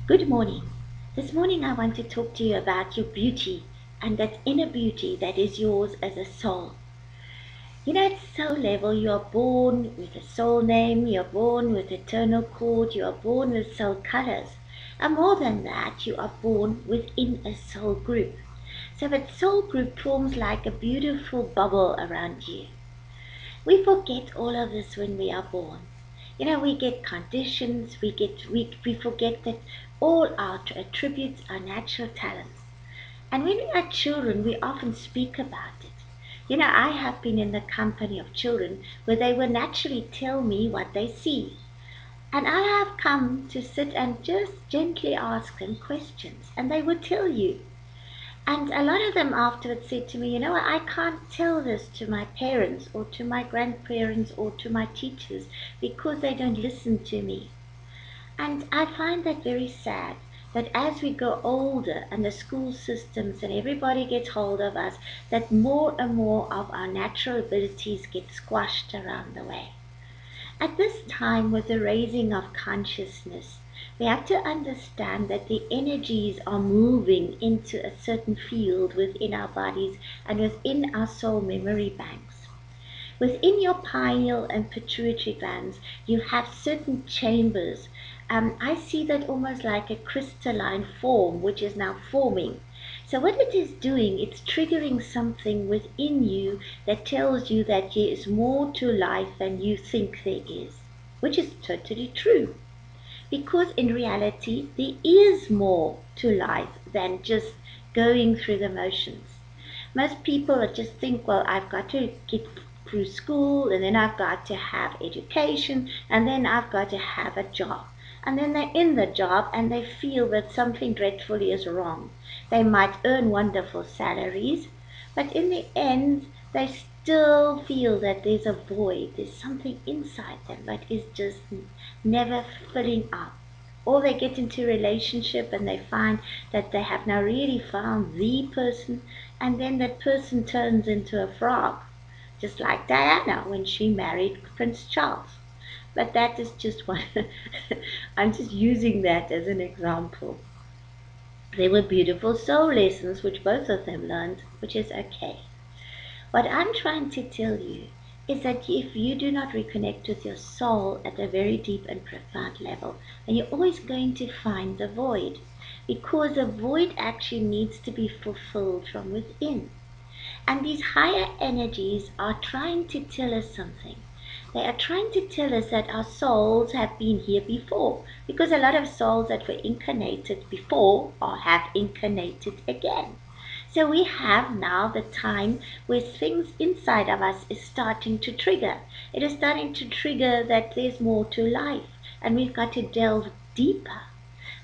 Good morning. This morning I want to talk to you about your beauty and that inner beauty that is yours as a soul. At soul level, you are born with a soul name, you are born with eternal cord, you are born with soul colors. And more than that, you are born within a soul group. So that soul group forms like a beautiful bubble around you. We forget all of this when we are born. We get conditions, we forget that all our attributes are natural talents. And when we are children, we often speak about it. I have been in the company of children where they will naturally tell me what they see. And I have come to sit and just gently ask them questions, and they would tell you. And a lot of them afterwards said to me, I can't tell this to my parents or to my grandparents or to my teachers because they don't listen to me. And I find that very sad, that as we grow older and the school systems and everybody gets hold of us, that more and more of our natural abilities get squashed around the way. At this time, with the raising of consciousness, we have to understand that the energies are moving into a certain field within our bodies and within our soul memory banks. Within your pineal and pituitary glands, you have certain chambers. I see that almost like a crystalline form, which is now forming. So what it is doing, it's triggering something within you that tells you that there is more to life than you think there is, which is totally true. Because in reality, there is more to life than just going through the motions. Most people just think, well, I've got to get through school, and then I've got to have education, and then I've got to have a job. And then they're in the job and they feel that something dreadfully is wrong. They might earn wonderful salaries, but in the end, they still feel that there's a void, there's something inside them that is just never filling up. Or they get into a relationship and they find that they have now really found the person, and then that person turns into a frog, just like Diana when she married Prince Charles. But that is just one. I'm just using that as an example. They were beautiful soul lessons which both of them learned, which is okay. What I'm trying to tell you is that if you do not reconnect with your soul at a very deep and profound level, then you're always going to find the void, because the void actually needs to be fulfilled from within. And these higher energies are trying to tell us something. They are trying to tell us that our souls have been here before, because a lot of souls that were incarnated before or have incarnated again. So we have now the time where things inside of us is starting to trigger. It is starting to trigger that there's more to life, and we've got to delve deeper.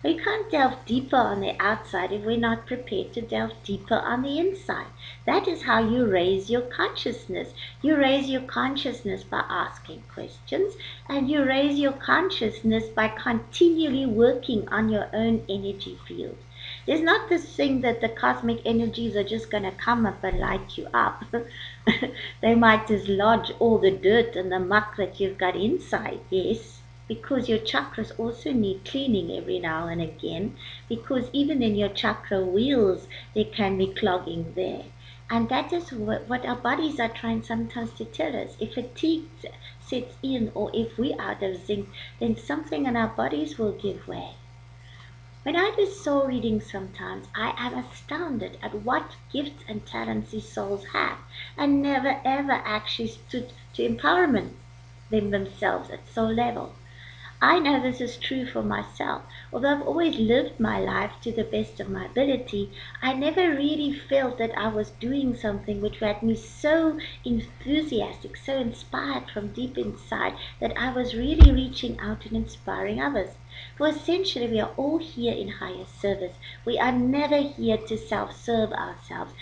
We can't delve deeper on the outside if we're not prepared to delve deeper on the inside. That is how you raise your consciousness. You raise your consciousness by asking questions, and you raise your consciousness by continually working on your own energy field. There's not this thing that the cosmic energies are just going to come up and light you up. They might dislodge all the dirt and the muck that you've got inside, yes, because your chakras also need cleaning every now and again, because even in your chakra wheels there can be clogging there. And that is what our bodies are trying sometimes to tell us. If fatigue sets in, or if we are out of zinc, then something in our bodies will give way. When I do soul reading sometimes, I am astounded at what gifts and talents these souls have, and never ever actually stood to empowerment themselves at soul level. I know this is true for myself. Although I've always lived my life to the best of my ability, I never really felt that I was doing something which had me so enthusiastic, so inspired from deep inside, that I was really reaching out and inspiring others. For essentially, we are all here in higher service. We are never here to self-serve ourselves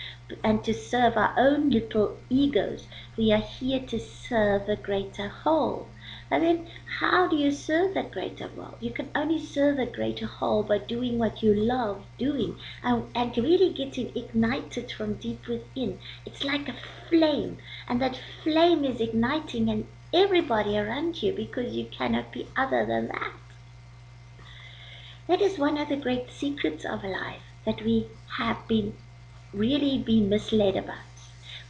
and to serve our own little egos. We are here to serve a greater whole. And then how do you serve that greater whole? You can only serve a greater whole by doing what you love doing, and really getting ignited from deep within. It's like a flame, and that flame is igniting in everybody around you, because you cannot be other than that. That is one of the great secrets of life that we have been really been misled about.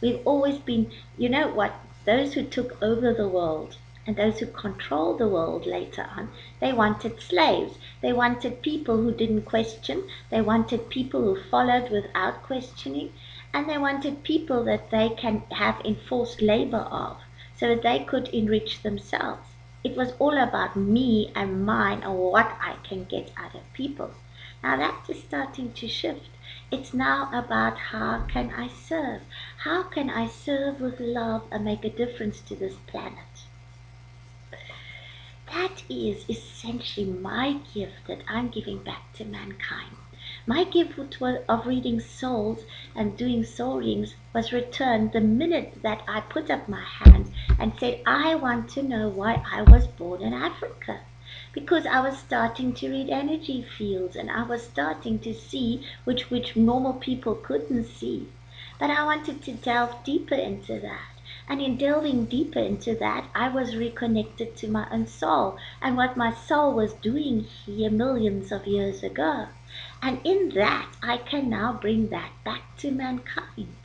We've always been, you know what, those who took over the world and those who controlled the world later on, they wanted slaves. They wanted people who didn't question. They wanted people who followed without questioning. And they wanted people that they can have enforced labor of so that they could enrich themselves. It was all about me and mine and what I can get out of people. Now that is starting to shift. It's now about how can I serve? How can I serve with love and make a difference to this planet? That is essentially my gift that I'm giving back to mankind. My gift of reading souls and doing soul readings was returned the minute that I put up my hands and said, I want to know why I was born in Africa. Because I was starting to read energy fields and I was starting to see which normal people couldn't see. But I wanted to delve deeper into that. And in delving deeper into that, I was reconnected to my own soul and what my soul was doing here millions of years ago. And in that, I can now bring that back to mankind.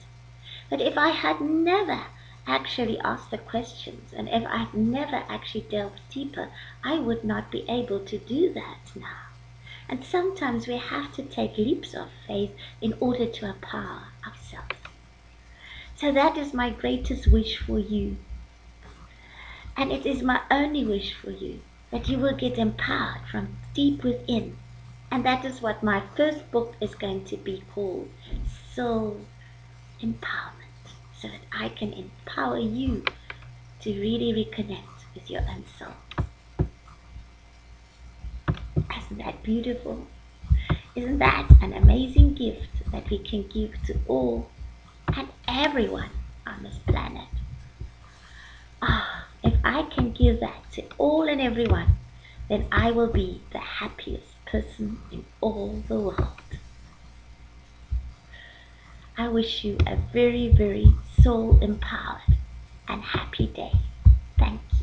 But if I had never actually asked the questions and if I had never actually delved deeper, I would not be able to do that now. And sometimes we have to take leaps of faith in order to empower ourselves. So that is my greatest wish for you. And it is my only wish for you, that you will get empowered from deep within. And that is what my first book is going to be called, Soul Empowerment, so that I can empower you to really reconnect with your own soul. Isn't that beautiful? Isn't that an amazing gift that we can give to all and everyone on this planet? If I can give that to all and everyone, then I will be the happiest person in all the world. I wish you a very, very soul empowered and happy day. Thank you.